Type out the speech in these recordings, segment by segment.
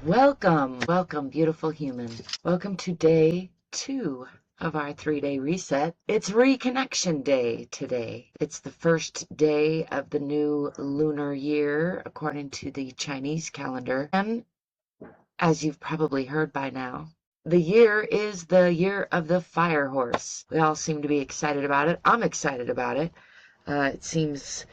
Welcome, beautiful human. Welcome to day 2 of our 3-day reset. It's Reconnection Day today. It's the first day of the new lunar year, according to the Chinese calendar. And as you've probably heard by now, the year is the year of the fire horse. We all seem to be excited about it. I'm excited about it. It seems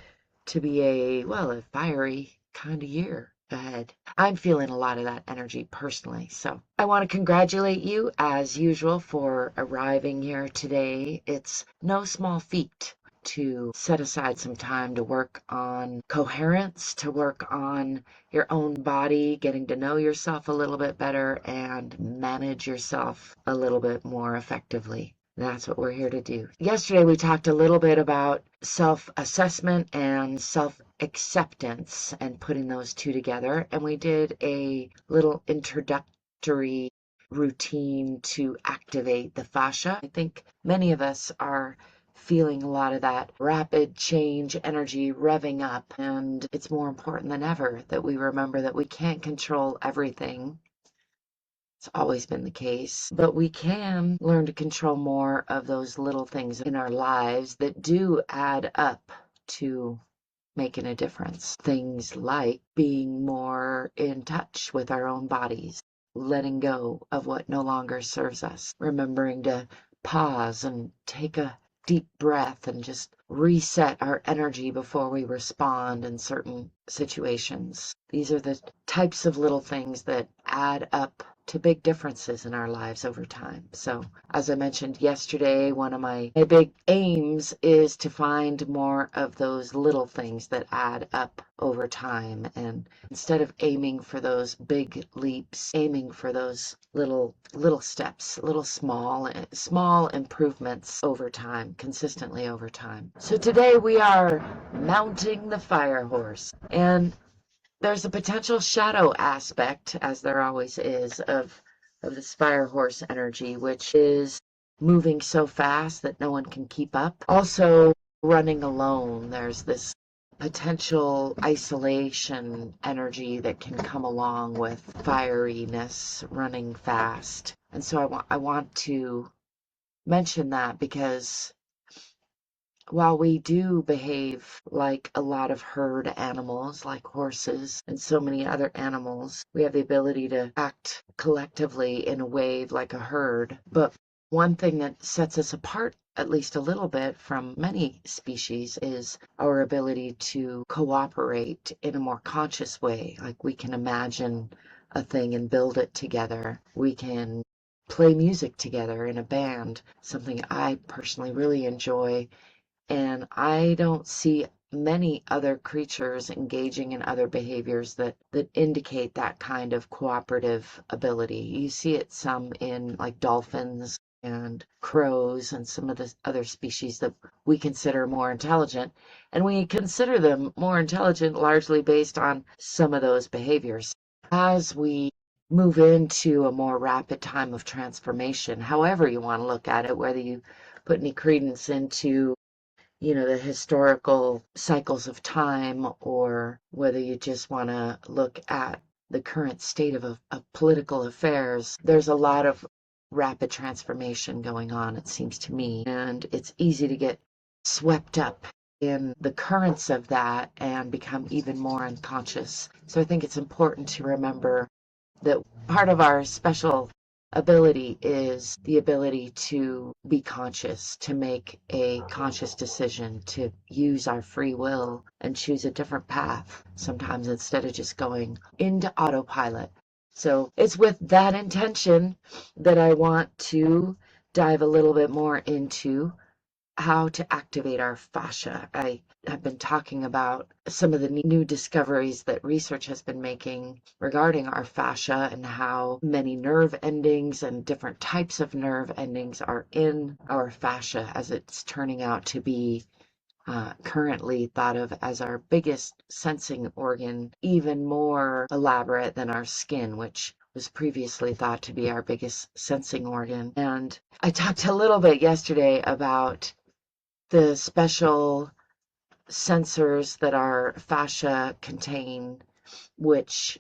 to be a fiery kind of year ahead. I'm feeling a lot of that energy personally. So I want to congratulate you as usual for arriving here today. It's no small feat to set aside some time to work on coherence, to work on your own body, getting to know yourself a little bit better and manage yourself a little bit more effectively. That's what we're here to do. Yesterday, we talked a little bit about self-assessment and self-acceptance and putting those two together. And we did a little introductory routine to activate the fascia. I think many of us are feeling a lot of that rapid change energy revving up. And it's more important than ever that we remember that we can't control everything. It's always been the case, but we can learn to control more of those little things in our lives that do add up to making a difference. Things like being more in touch with our own bodies, letting go of what no longer serves us, remembering to pause and take a deep breath and just reset our energy before we respond in certain situations. These are the types of little things that add up to big differences in our lives over time. So, as I mentioned yesterday, one of my big aims is to find more of those little things that add up over time. And instead of aiming for those big leaps, aiming for those little steps, little small improvements over time, consistently over time. So today we are mounting the fire horse. And there's a potential shadow aspect, as there always is, of this fire horse energy, which is moving so fast that no one can keep up. Also, running alone. There's this potential isolation energy that can come along with fieriness, running fast. And so I want to mention that because while we do behave like a lot of herd animals, like horses and so many other animals, we have the ability to act collectively in a wave like a herd. But one thing that sets us apart, at least a little bit from many species, is our ability to cooperate in a more conscious way. Like we can imagine a thing and build it together. We can play music together in a band, something I personally really enjoy, and I don't see many other creatures engaging in other behaviors that indicate that kind of cooperative ability. You see it some in like dolphins and crows and some of the other species that we consider more intelligent. And we consider them more intelligent largely based on some of those behaviors. As we move into a more rapid time of transformation, however you want to look at it, whether you put any credence into the historical cycles of time, or whether you just want to look at the current state of political affairs, there's a lot of rapid transformation going on, it seems to me. And it's easy to get swept up in the currents of that and become even more unconscious. So I think it's important to remember that part of our special ability is the ability to be conscious, to make a conscious decision, to use our free will and choose a different path sometimes instead of just going into autopilot. So it's with that intention that I want to dive a little bit more into how to activate our fascia. I have been talking about some of the new discoveries that research has been making regarding our fascia and how many nerve endings and different types of nerve endings are in our fascia, as it's turning out to be currently thought of as our biggest sensing organ, even more elaborate than our skin, which was previously thought to be our biggest sensing organ. And I talked a little bit yesterday about the special sensors that our fascia contain, which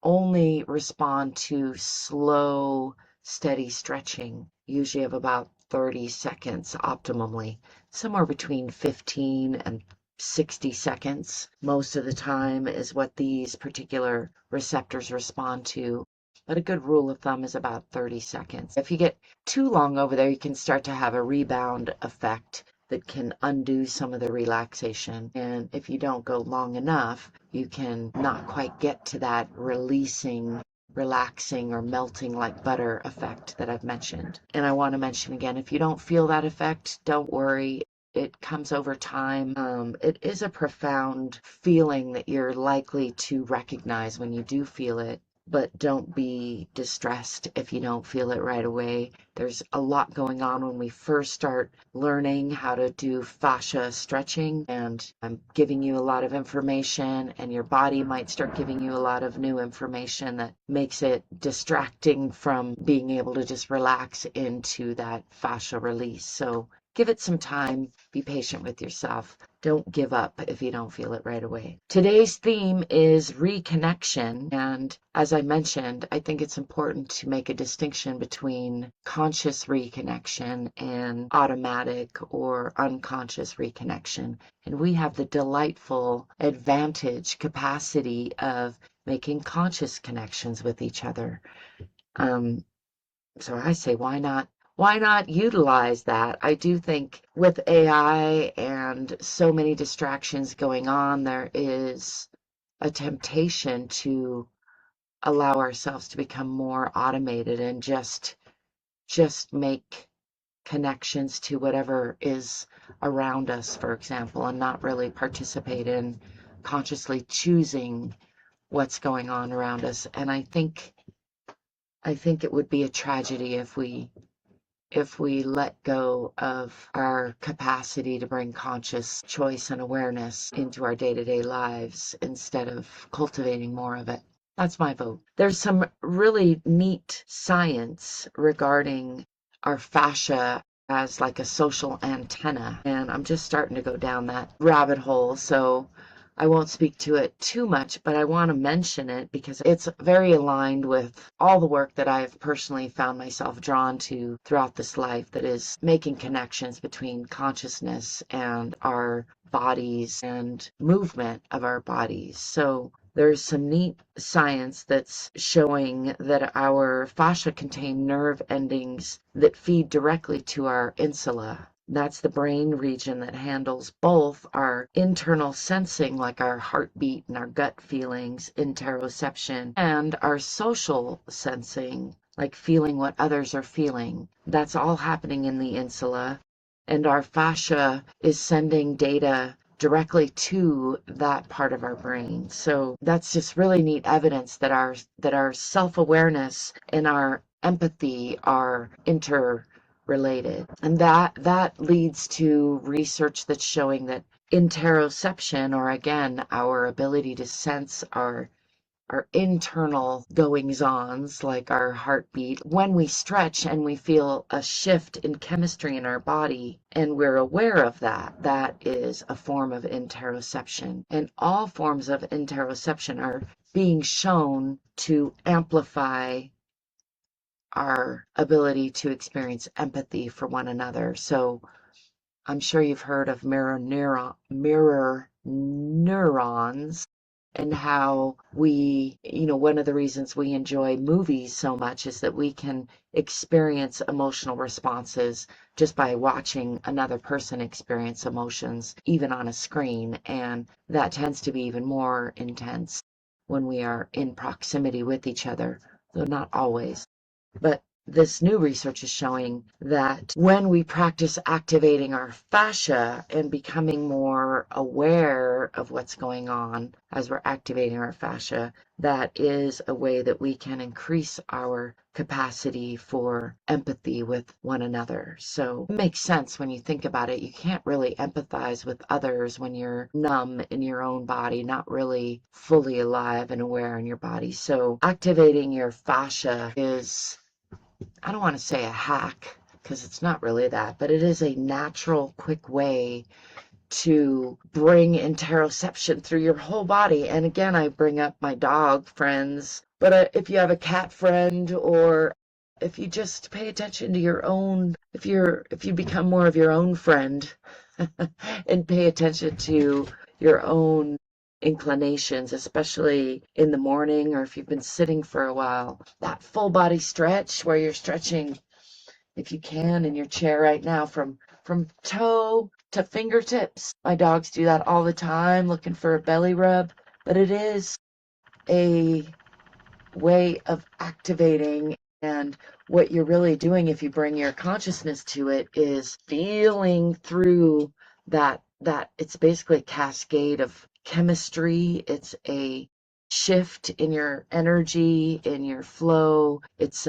only respond to slow, steady stretching, usually of about 30 seconds optimally, somewhere between 15 and 60 seconds most of the time is what these particular receptors respond to. But a good rule of thumb is about 30 seconds. If you get too long over there, you can start to have a rebound effect that can undo some of the relaxation. And if you don't go long enough, you can not quite get to that releasing, relaxing, or melting like butter effect that I've mentioned. And I want to mention again, if you don't feel that effect, don't worry. It comes over time. It is a profound feeling that you're likely to recognize when you do feel it. But don't be distressed if you don't feel it right away. There's a lot going on when we first start learning how to do fascia stretching, and I'm giving you a lot of information, and your body might start giving you a lot of new information that makes it distracting from being able to just relax into that fascia release. So give it some time. Be patient with yourself. Don't give up if you don't feel it right away. Today's theme is reconnection. And as I mentioned, I think it's important to make a distinction between conscious reconnection and automatic or unconscious reconnection. And we have the delightful advantage, capacity of making conscious connections with each other. So I say, why not utilize that? I do think with AI and so many distractions going on, there is a temptation to allow ourselves to become more automated and just make connections to whatever is around us, for example, and not really participate in consciously choosing what's going on around us. And I think it would be a tragedy if we let go of our capacity to bring conscious choice and awareness into our day-to-day lives instead of cultivating more of it. That's my vote. There's some really neat science regarding our fascia as like a social antenna, and I'm just starting to go down that rabbit hole, so I won't speak to it too much, but I want to mention it because it's very aligned with all the work that I've personally found myself drawn to throughout this life, that is making connections between consciousness and our bodies and movement of our bodies. So there's some neat science that's showing that our fascia contain nerve endings that feed directly to our insula. That's the brain region that handles both our internal sensing, like our heartbeat and our gut feelings, interoception, and our social sensing, like feeling what others are feeling. That's all happening in the insula, and our fascia is sending data directly to that part of our brain. So that's just really neat evidence that our self-awareness and our empathy are interrelated. And that leads to research that's showing that interoception, or again, our ability to sense our internal goings-ons, like our heartbeat, when we stretch and we feel a shift in chemistry in our body and we're aware of that, that is a form of interoception. And all forms of interoception are being shown to amplify our ability to experience empathy for one another. So I'm sure you've heard of mirror neurons, and how one of the reasons we enjoy movies so much is that we can experience emotional responses just by watching another person experience emotions, even on a screen. And that tends to be even more intense when we are in proximity with each other, though not always. But this new research is showing that when we practice activating our fascia and becoming more aware of what's going on as we're activating our fascia, that is a way that we can increase our capacity for empathy with one another. So it makes sense when you think about it. You can't really empathize with others when you're numb in your own body, not really fully alive and aware in your body. So activating your fascia is, I don't want to say a hack, because it's not really that, but it is a natural, quick way to bring interoception through your whole body. And again, I bring up my dog friends But if you have a cat friend, or if you just pay attention to your own, if you become more of your own friend and pay attention to your own inclinations, especially in the morning or if you've been sitting for a while, that full body stretch where you're stretching, if you can, in your chair right now from toe to fingertips. My dogs do that all the time, looking for a belly rub, but it is a way of activating. And what you're really doing, if you bring your consciousness to it, is feeling through that it's basically a cascade of chemistry. It's a shift in your energy, in your flow. It's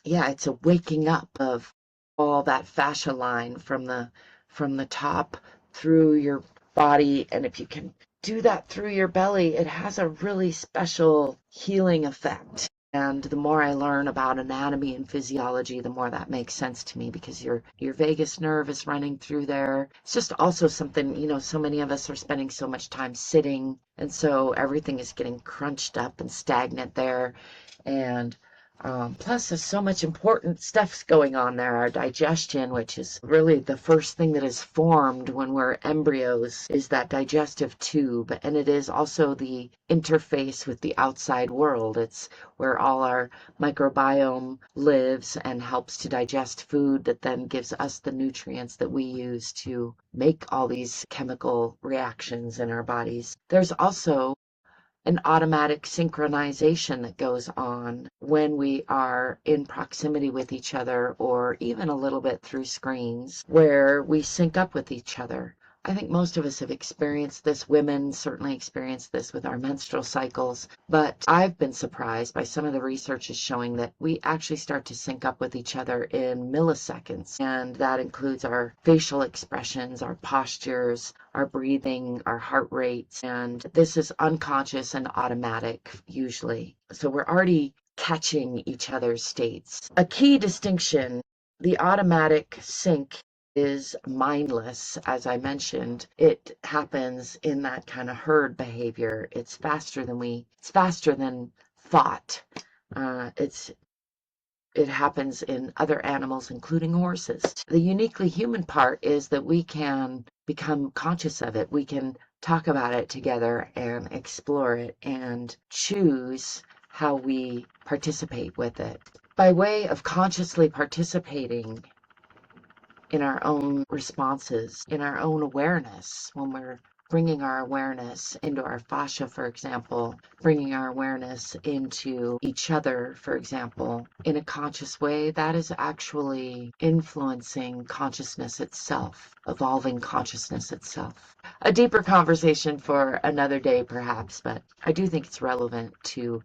a waking up of all that fascia line from the top through your body. And if you can do that through your belly, it has a really special healing effect. And the more I learn about anatomy and physiology, the more that makes sense to me, because your vagus nerve is running through there. It's just also something, so many of us are spending so much time sitting, and so everything is getting crunched up and stagnant there. And plus, there's so much important stuff going on there. Our digestion, which is really the first thing that is formed when we're embryos, is that digestive tube. And it is also the interface with the outside world. It's where all our microbiome lives and helps to digest food that then gives us the nutrients that we use to make all these chemical reactions in our bodies. There's also an automatic synchronization that goes on when we are in proximity with each other, or even a little bit through screens, where we sync up with each other. I think most of us have experienced this. Women certainly experience this with our menstrual cycles, but I've been surprised by some of the research is showing that we actually start to sync up with each other in milliseconds, and that includes our facial expressions, our postures, our breathing, our heart rates, and this is unconscious and automatic usually. So we're already catching each other's states. A key distinction: the automatic sync is mindless, as I mentioned. It happens in that kind of herd behavior. It's faster than thought. It happens in other animals, including horses. The uniquely human part is that we can become conscious of it. We can talk about it together and explore it and choose how we participate with it. By way of consciously participating in our own responses, in our own awareness, when we're bringing our awareness into our fascia, for example, bringing our awareness into each other, for example, in a conscious way, that is actually influencing consciousness itself, evolving consciousness itself. A deeper conversation for another day, perhaps, but I do think it's relevant to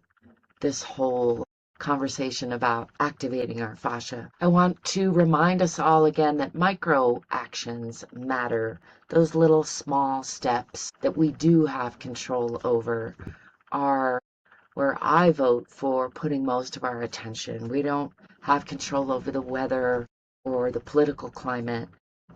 this whole conversation about activating our fascia. I want to remind us all again that micro actions matter. Those little small steps that we do have control over are where I vote for putting most of our attention. We don't have control over the weather or the political climate,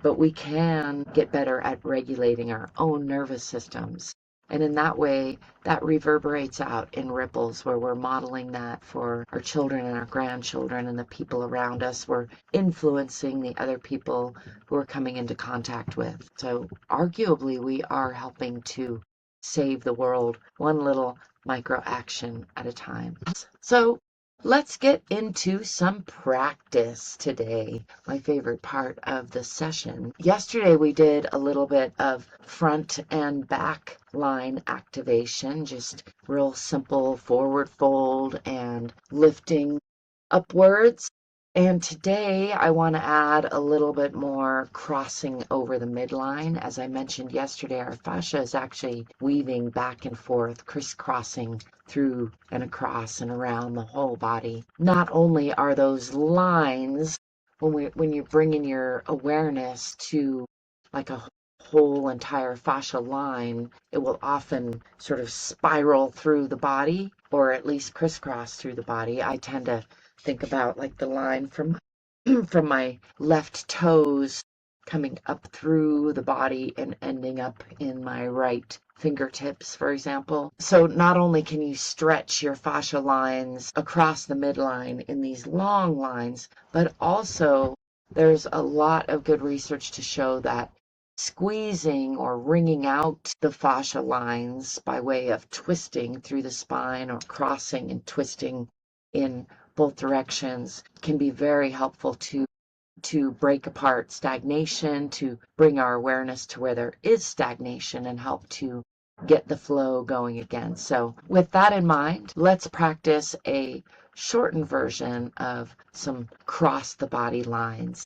but we can get better at regulating our own nervous systems. And in that way, that reverberates out in ripples, where we're modeling that for our children and our grandchildren and the people around us. We're influencing the other people who we're coming into contact with. So arguably, we are helping to save the world one little micro action at a time. So let's get into some practice today, my favorite part of the session. Yesterday we did a little bit of front and back line activation, just real simple forward fold and lifting upwards. And today I want to add a little bit more crossing over the midline. As I mentioned yesterday, our fascia is actually weaving back and forth, crisscrossing through and across and around the whole body. Not only are those lines, when you bring in your awareness to like a whole entire fascia line, it will often sort of spiral through the body, or at least crisscross through the body. I tend to think about like the line from from my left toes coming up through the body and ending up in my right fingertips, for example. So not only can you stretch your fascia lines across the midline in these long lines, but also there's a lot of good research to show that squeezing or wringing out the fascia lines by way of twisting through the spine or crossing and twisting in both directions can be very helpful to break apart stagnation, to bring our awareness to where there is stagnation and help to get the flow going again. So with that in mind, let's practice a shortened version of some cross the body lines.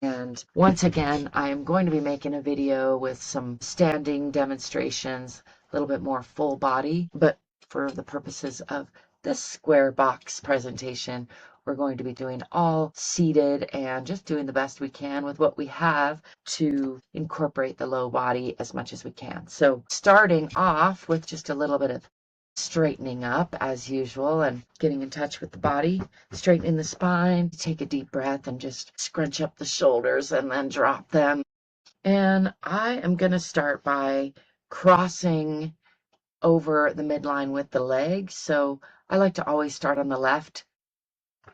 And once again, I am going to be making a video with some standing demonstrations, a little bit more full body, but for the purposes of this square box presentation, we're going to be doing all seated and just doing the best we can with what we have to incorporate the low body as much as we can. So starting off with just a little bit of straightening up as usual and getting in touch with the body, straightening the spine. Take a deep breath and just scrunch up the shoulders and then drop them. And I am going to start by crossing over the midline with the leg. So I like to always start on the left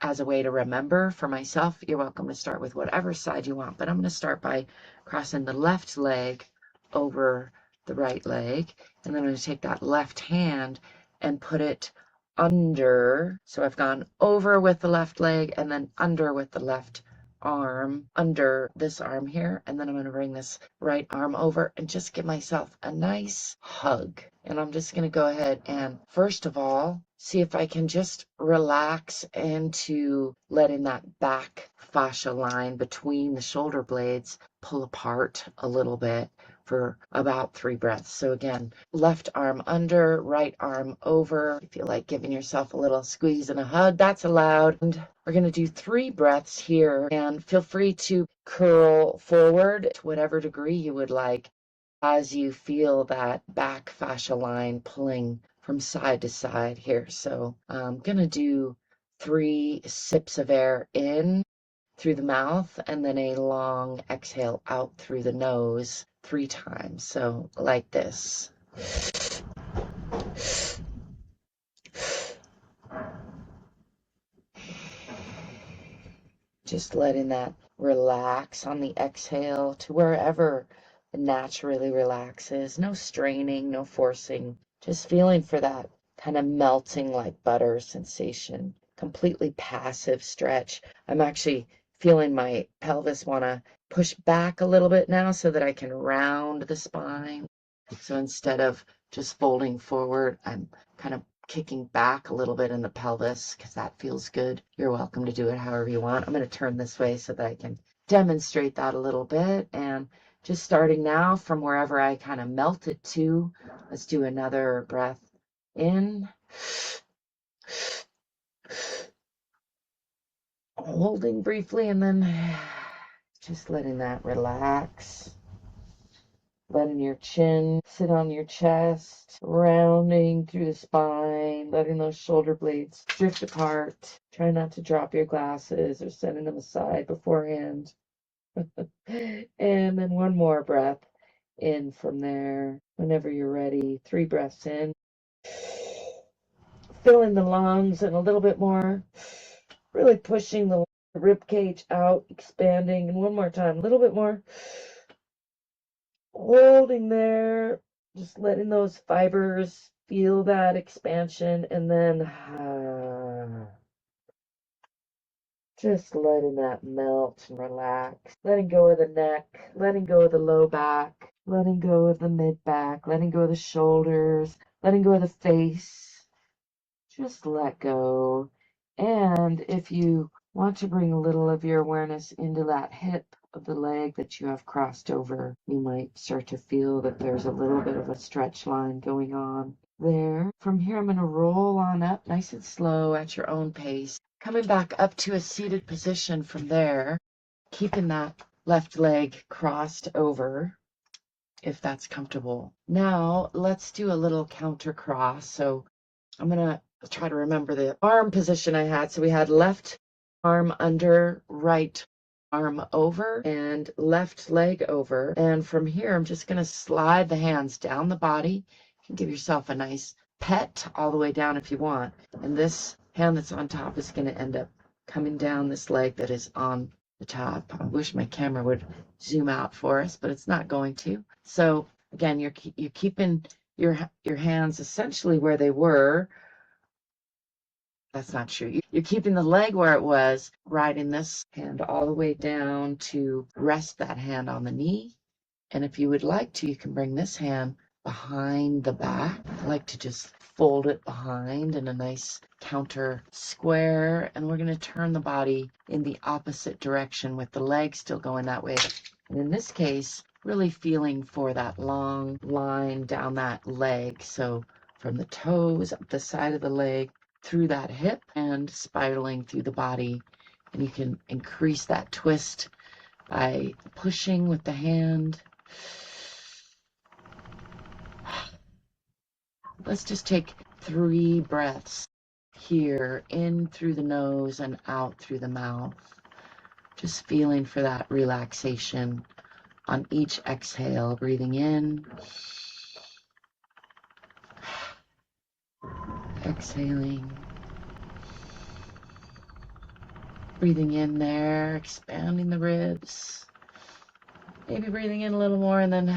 as a way to remember for myself. You're welcome to start with whatever side you want, but I'm going to start by crossing the left leg over the right leg, and then I'm going to take that left hand and put it under. So I've gone over with the left leg and then under with the left arm, under this arm here, and then I'm going to bring this right arm over and just give myself a nice hug. And I'm just going to go ahead and first of all see if I can just relax into letting that back fascia line between the shoulder blades pull apart a little bit for about 3 breaths. So again, left arm under, right arm over. If you like giving yourself a little squeeze and a hug, that's allowed. And we're going to do 3 breaths here, and feel free to curl forward to whatever degree you would like as you feel that back fascia line pulling from side to side here. So I'm going to do 3 sips of air in through the mouth and then a long exhale out through the nose 3 times. So like this. Just letting that relax on the exhale to wherever it naturally relaxes. No straining, no forcing. Just feeling for that kind of melting like butter sensation. Completely passive stretch. I'm actually feeling my pelvis want to push back a little bit now so that I can round the spine. So instead of just folding forward, I'm kind of kicking back a little bit in the pelvis because that feels good. You're welcome to do it however you want. I'm going to turn this way so that I can demonstrate that a little bit. And just starting now from wherever I kind of melted to, let's do another breath in. Holding briefly and then just letting that relax. Letting your chin sit on your chest, rounding through the spine, letting those shoulder blades drift apart. Try not to drop your glasses or setting them aside beforehand. And then one more breath in from there. Whenever you're ready, 3 breaths in. Filling the lungs and a little bit more. Really pushing the rib cage out, expanding. And one more time, a little bit more. Holding there, just letting those fibers feel that expansion, and then just letting that melt and relax. Letting go of the neck, letting go of the low back, letting go of the mid back, letting go of the shoulders, letting go of the face. Just let go. And if you want to bring a little of your awareness into that hip of the leg that you have crossed over, you might start to feel that there's a little bit of a stretch line going on there. From here, I'm going to roll on up nice and slow at your own pace, coming back up to a seated position from there, keeping that left leg crossed over if that's comfortable. Now let's do a little counter cross. So I'm going to try to remember the arm position I had. So we had left arm under, right arm over and left leg over. And from here, I'm just going to slide the hands down the body. You can give yourself a nice pet all the way down if you want. And this hand that's on top is going to end up coming down this leg that is on the top. I wish my camera would zoom out for us, but it's not going to. So again, you're keeping your hands essentially where they were. That's not true. You're keeping the leg where it was, riding this hand all the way down to rest that hand on the knee. And if you would like to, you can bring this hand behind the back. I like to just fold it behind in a nice counter square. And we're going to turn the body in the opposite direction with the leg still going that way. And in this case, really feeling for that long line down that leg. So from the toes, up the side of the leg, through that hip and spiraling through the body. And you can increase that twist by pushing with the hand. Let's just take 3 breaths here, in through the nose and out through the mouth. Just feeling for that relaxation on each exhale, breathing in, exhaling. Breathing in there, expanding the ribs. Maybe breathing in a little more and then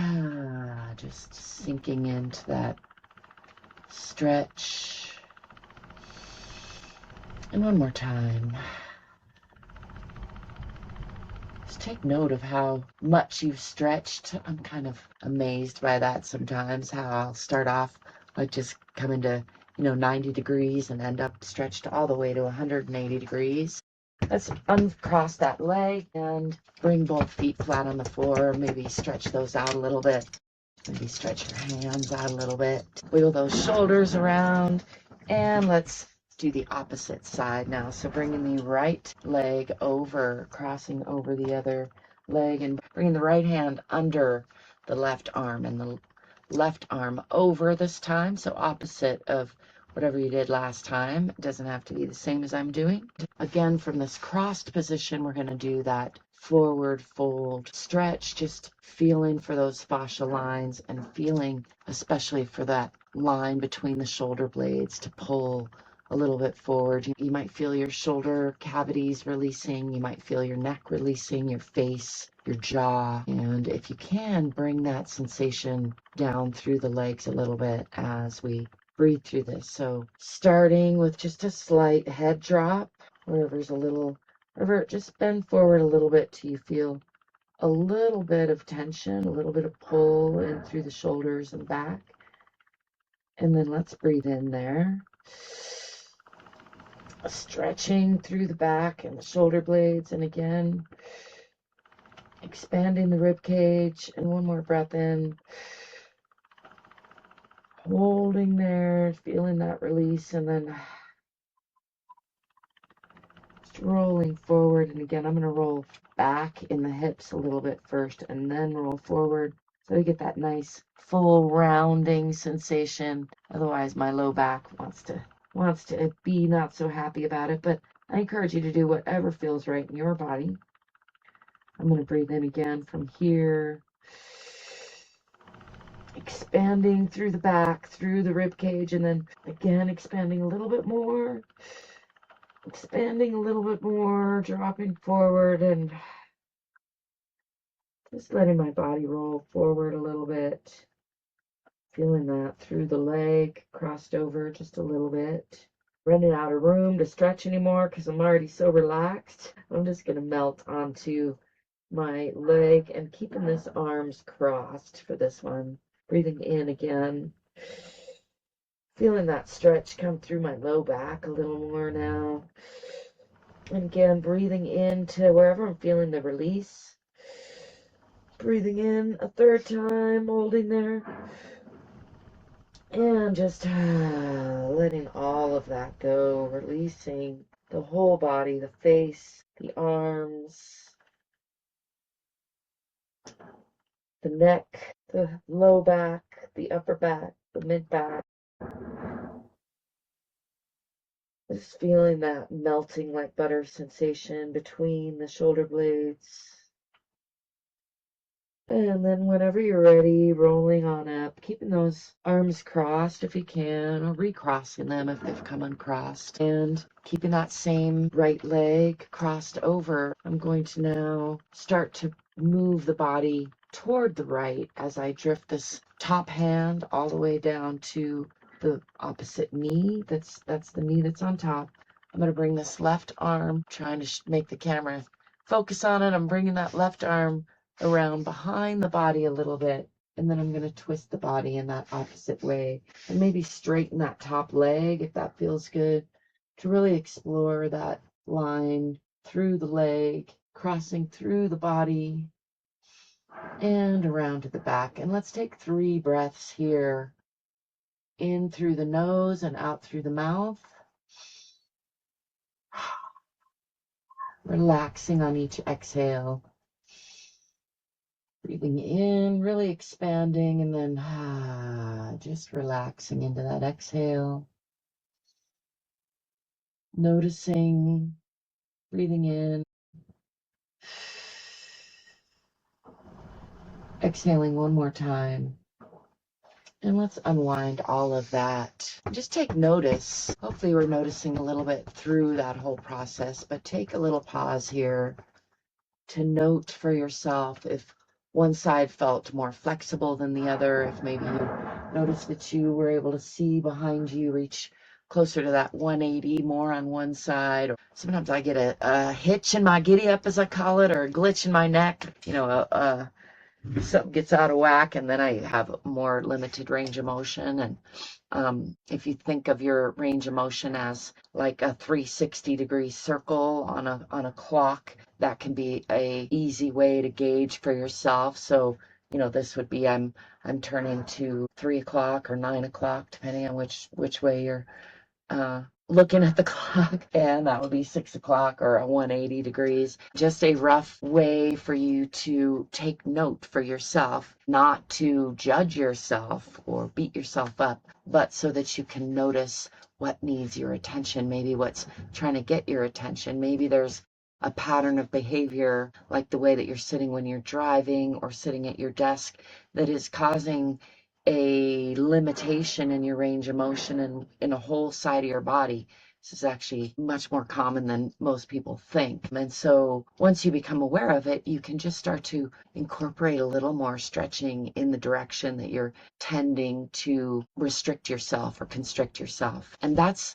just sinking into that stretch. And one more time. Just take note of how much you've stretched. I'm kind of amazed by that sometimes, how I'll start off like just coming to 90 degrees and end up stretched all the way to 180 degrees. Let's uncross that leg and bring both feet flat on the floor. Maybe stretch those out a little bit. Maybe stretch your hands out a little bit. Wiggle those shoulders around. And let's do the opposite side now. So bringing the right leg over, crossing over the other leg, and bringing the right hand under the left arm and the left arm over this time. So opposite of whatever you did last time. It doesn't have to be the same as I'm doing. Again, from this crossed position, we're going to do that forward fold stretch, just feeling for those fascia lines and feeling especially for that line between the shoulder blades to pull a little bit forward. You might feel your shoulder cavities releasing. You might feel your neck releasing, your face, your jaw. And if you can, bring that sensation down through the legs a little bit as we breathe through this. So starting with just a slight head drop, wherever's a little, wherever, just bend forward a little bit till you feel a little bit of tension, a little bit of pull in through the shoulders and back. And then let's breathe in there. Stretching through the back and the shoulder blades, and again expanding the rib cage, and one more breath in, holding there, feeling that release, and then just rolling forward. And again, I'm going to roll back in the hips a little bit first and then roll forward so we get that nice full rounding sensation. Otherwise my low back wants to be not so happy about it, but I encourage you to do whatever feels right in your body. I'm going to breathe in again from here, expanding through the back, through the rib cage, and then again expanding a little bit more, expanding a little bit more, dropping forward, and just letting my body roll forward a little bit, feeling that through the leg, crossed over just a little bit. Running out of room to stretch anymore because I'm already so relaxed. I'm just going to melt onto my leg and keeping this arms crossed for this one. Breathing in again. Feeling that stretch come through my low back a little more now. And again, breathing into wherever I'm feeling the release. Breathing in a third time, holding there. And just letting all of that go, releasing the whole body, the face, the arms, the neck, the low back, the upper back, the mid back. Just feeling that melting like butter sensation between the shoulder blades. And then whenever you're ready, rolling on up, keeping those arms crossed if you can, or recrossing them if they've come uncrossed. And keeping that same right leg crossed over. I'm going to now start to move the body toward the right as I drift this top hand all the way down to the opposite knee. That's the knee that's on top. I'm going to bring this left arm, trying to make the camera focus on it. I'm bringing that left arm around behind the body a little bit, and then I'm going to twist the body in that opposite way and maybe straighten that top leg if that feels good, to really explore that line through the leg, crossing through the body and around to the back. And let's take 3 breaths here, in through the nose and out through the mouth, relaxing on each exhale. Breathing in, really expanding, and then just relaxing into that exhale. Noticing, breathing in, exhaling one more time. And let's unwind all of that. Just take notice. Hopefully we're noticing a little bit through that whole process, but take a little pause here to note for yourself if one side felt more flexible than the other, if maybe you noticed that you were able to see behind you, reach closer to that 180 more on one side. Or sometimes I get a hitch in my giddy up, as I call it, or a glitch in my neck, something gets out of whack, and then I have more limited range of motion. And if you think of your range of motion as like a 360-degree circle on a clock, that can be a easy way to gauge for yourself. So, this would be I'm turning to 3 o'clock or 9 o'clock, depending on which way you're looking at the clock, and that would be 6 o'clock or a 180 degrees. Just a rough way for you to take note for yourself, not to judge yourself or beat yourself up, but so that you can notice what needs your attention, maybe what's trying to get your attention. Maybe there's a pattern of behavior, like the way that you're sitting when you're driving or sitting at your desk, that is causing a limitation in your range of motion and in a whole side of your body. This is actually much more common than most people think. And so once you become aware of it, you can just start to incorporate a little more stretching in the direction that you're tending to restrict yourself or constrict yourself. And that's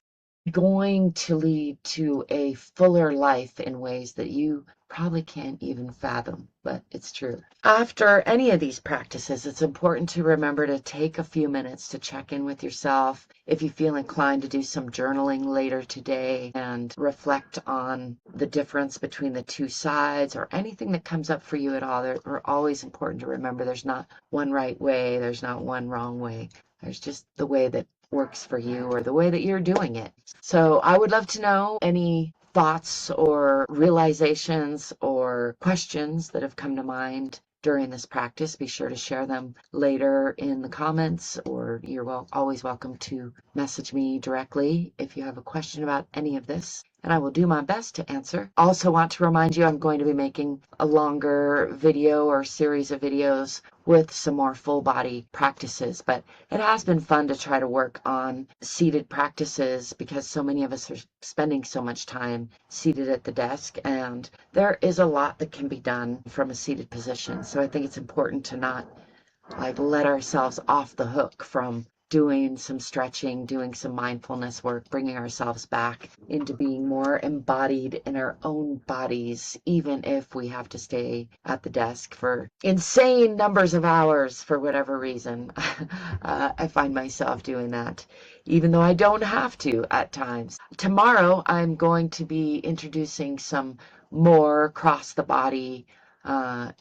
going to lead to a fuller life in ways that you probably can't even fathom, but it's true. After any of these practices, it's important to remember to take a few minutes to check in with yourself. If you feel inclined to do some journaling later today and reflect on the difference between the two sides or anything that comes up for you at all, they're always important to remember there's not one right way, there's not one wrong way. There's just the way that works for you or the way that you're doing it. So I would love to know any thoughts or realizations or questions that have come to mind during this practice. Be sure to share them later in the comments, or you're always welcome to message me directly if you have a question about any of this, and I will do my best to answer. Also want to remind you I'm going to be making a longer video or series of videos with some more full body practices, but it has been fun to try to work on seated practices because so many of us are spending so much time seated at the desk, and there is a lot that can be done from a seated position. So I think it's important to not let ourselves off the hook from doing some stretching, doing some mindfulness work, bringing ourselves back into being more embodied in our own bodies, even if we have to stay at the desk for insane numbers of hours for whatever reason. I find myself doing that, even though I don't have to at times. Tomorrow, I'm going to be introducing some more cross the body,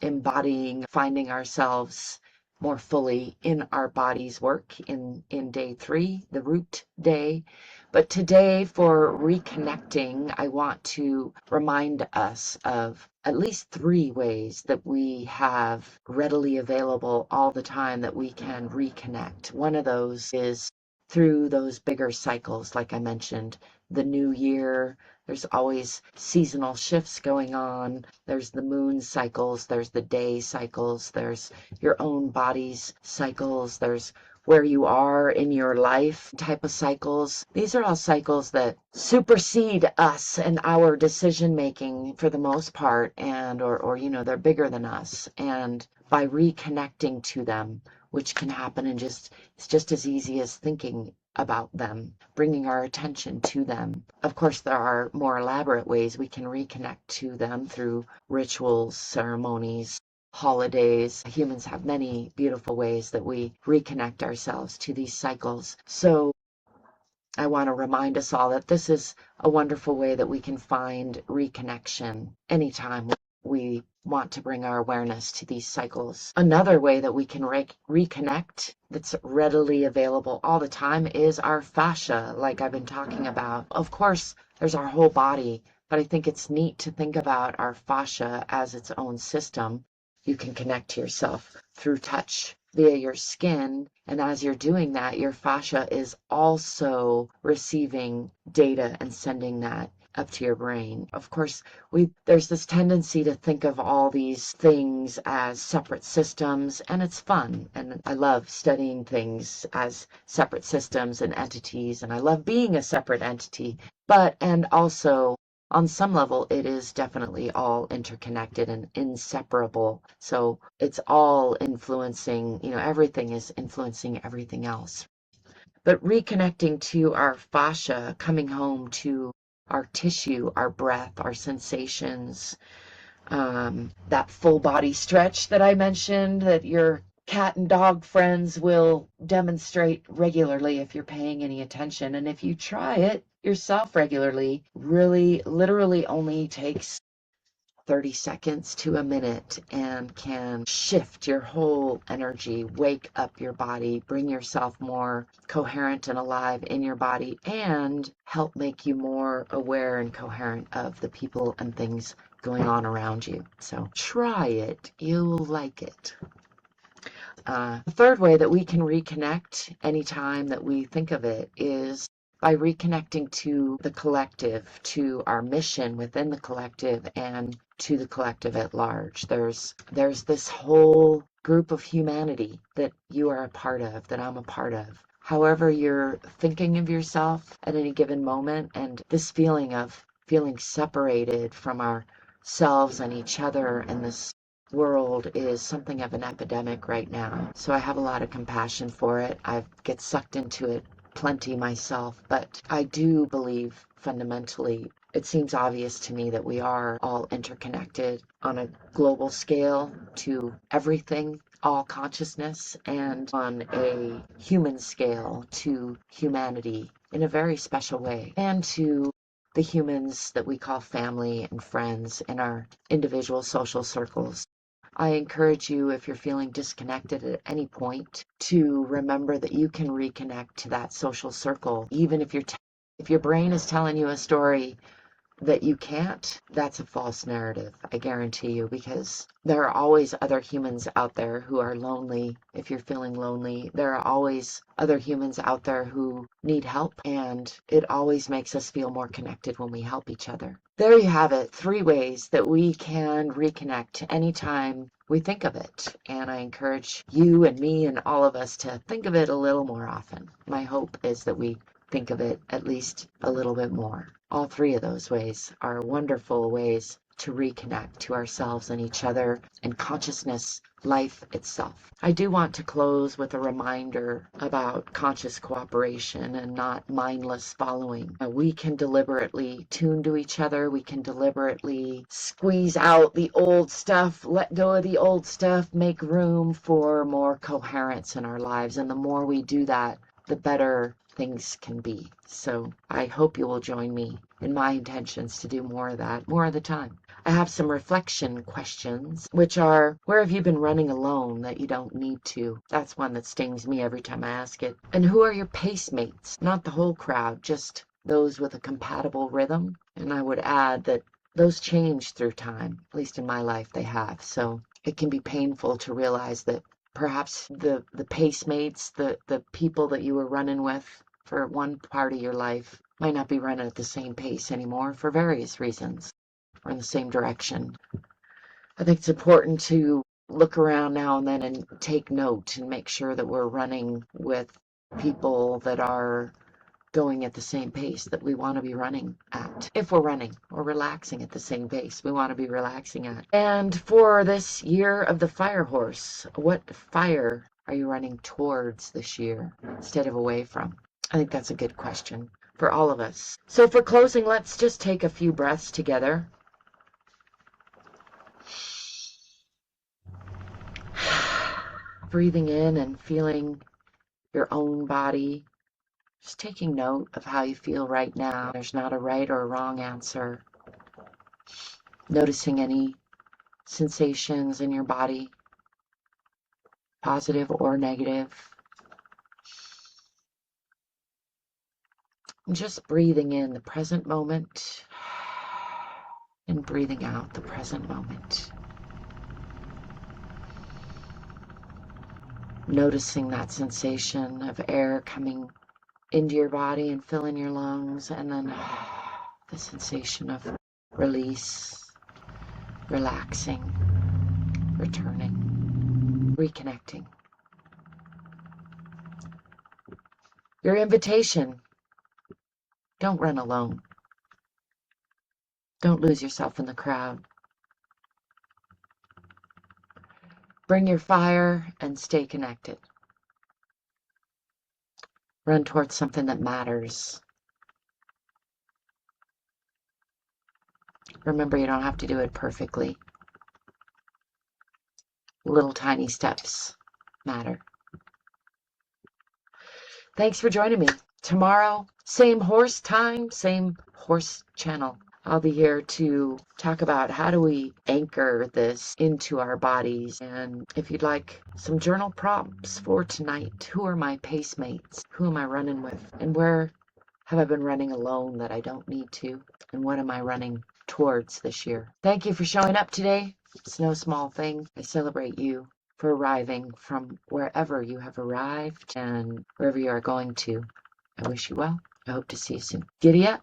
embodying, finding ourselves more fully in our body's work in day 3, the root day. But today, for reconnecting, I want to remind us of at least 3 ways that we have readily available all the time that we can reconnect. One of those is through those bigger cycles, like I mentioned, the new year. There's always seasonal shifts going on. There's the moon cycles, there's the day cycles, there's your own body's cycles, there's where you are in your life type of cycles. These are all cycles that supersede us and our decision making for the most part, and or they're bigger than us. And by reconnecting to them, which can happen in it's just as easy as thinking about them, bringing our attention to them. Of course, there are more elaborate ways we can reconnect to them through rituals, ceremonies, holidays. Humans have many beautiful ways that we reconnect ourselves to these cycles. So I want to remind us all that this is a wonderful way that we can find reconnection anytime we want to bring our awareness to these cycles. Another way that we can reconnect that's readily available all the time is our fascia, like I've been talking about. Of course, there's our whole body, but I think it's neat to think about our fascia as its own system. You can connect to yourself through touch via your skin, and as you're doing that, your fascia is also receiving data and sending that up to your brain. Of course, there's this tendency to think of all these things as separate systems, and it's fun. And I love studying things as separate systems and entities, and I love being a separate entity. And also, on some level, it is definitely all interconnected and inseparable. So it's all influencing, everything is influencing everything else. But reconnecting to our fascia, coming home to our tissue, our breath, our sensations, that full body stretch that I mentioned that your cat and dog friends will demonstrate regularly if you're paying any attention. And if you try it yourself regularly, really literally only takes 30 seconds to a minute and can shift your whole energy, wake up your body, bring yourself more coherent and alive in your body, and help make you more aware and coherent of the people and things going on around you. So try it. You'll like it. The third way that we can reconnect anytime that we think of it is by reconnecting to the collective, to our mission within the collective, and to the collective at large. There's this whole group of humanity that you are a part of, that I'm a part of. However you're thinking of yourself at any given moment, and this feeling of feeling separated from ourselves and each other and this world is something of an epidemic right now. So I have a lot of compassion for it. I get sucked into it plenty myself, but I do believe fundamentally it seems obvious to me that we are all interconnected on a global scale to everything, all consciousness, and on a human scale to humanity in a very special way, and to the humans that we call family and friends in our individual social circles. I encourage you, if you're feeling disconnected at any point, to remember that you can reconnect to that social circle. Even if if your brain is telling you a story that you can't, that's a false narrative, I guarantee you, because there are always other humans out there who are lonely. If you're feeling lonely, there are always other humans out there who need help, and it always makes us feel more connected when we help each other. There you have it, 3 ways that we can reconnect anytime we think of it. And I encourage you and me and all of us to think of it a little more often. My hope is that we think of it at least a little bit more. All 3 of those ways are wonderful ways to reconnect to ourselves and each other and consciousness, life itself. I do want to close with a reminder about conscious cooperation and not mindless following. We can deliberately tune to each other. We can deliberately squeeze out the old stuff, let go of the old stuff, make room for more coherence in our lives. And the more we do that, the better things can be. So I hope you will join me in my intentions to do more of that, more of the time. I have some reflection questions, which are, where have you been running alone that you don't need to? That's one that stings me every time I ask it. And who are your pace mates? Not the whole crowd, just those with a compatible rhythm. And I would add that those change through time, at least in my life they have. So it can be painful to realize that perhaps the pace mates, the people that you were running with for one part of your life might not be running at the same pace anymore for various reasons, or in the same direction. I think it's important to look around now and then and take note and make sure that we're running with people that are going at the same pace that we want to be running at. If we're running or relaxing at the same pace we want to be relaxing at. And for this year of the fire horse, what fire are you running towards this year instead of away from? I think that's a good question for all of us. So for closing, let's just take a few breaths together. Breathing in and feeling your own body. Just taking note of how you feel right now. There's not a right or a wrong answer. Noticing any sensations in your body, positive or negative. And just breathing in the present moment and breathing out the present moment. Noticing that sensation of air coming into your body and filling your lungs, and then the sensation of release, relaxing, returning, reconnecting. Your invitation: don't run alone. Don't lose yourself in the crowd. Bring your fire and stay connected. Run towards something that matters. Remember, you don't have to do it perfectly. Little tiny steps matter. Thanks for joining me. Tomorrow, same horse time, same horse channel. I'll be here to talk about how do we anchor this into our bodies. And if you'd like some journal prompts for tonight, who are my pace mates? Who am I running with? And where have I been running alone that I don't need to? And what am I running towards this year? Thank you for showing up today. It's no small thing. I celebrate you for arriving from wherever you have arrived and wherever you are going to. I wish you well. I hope to see you soon. Giddy up.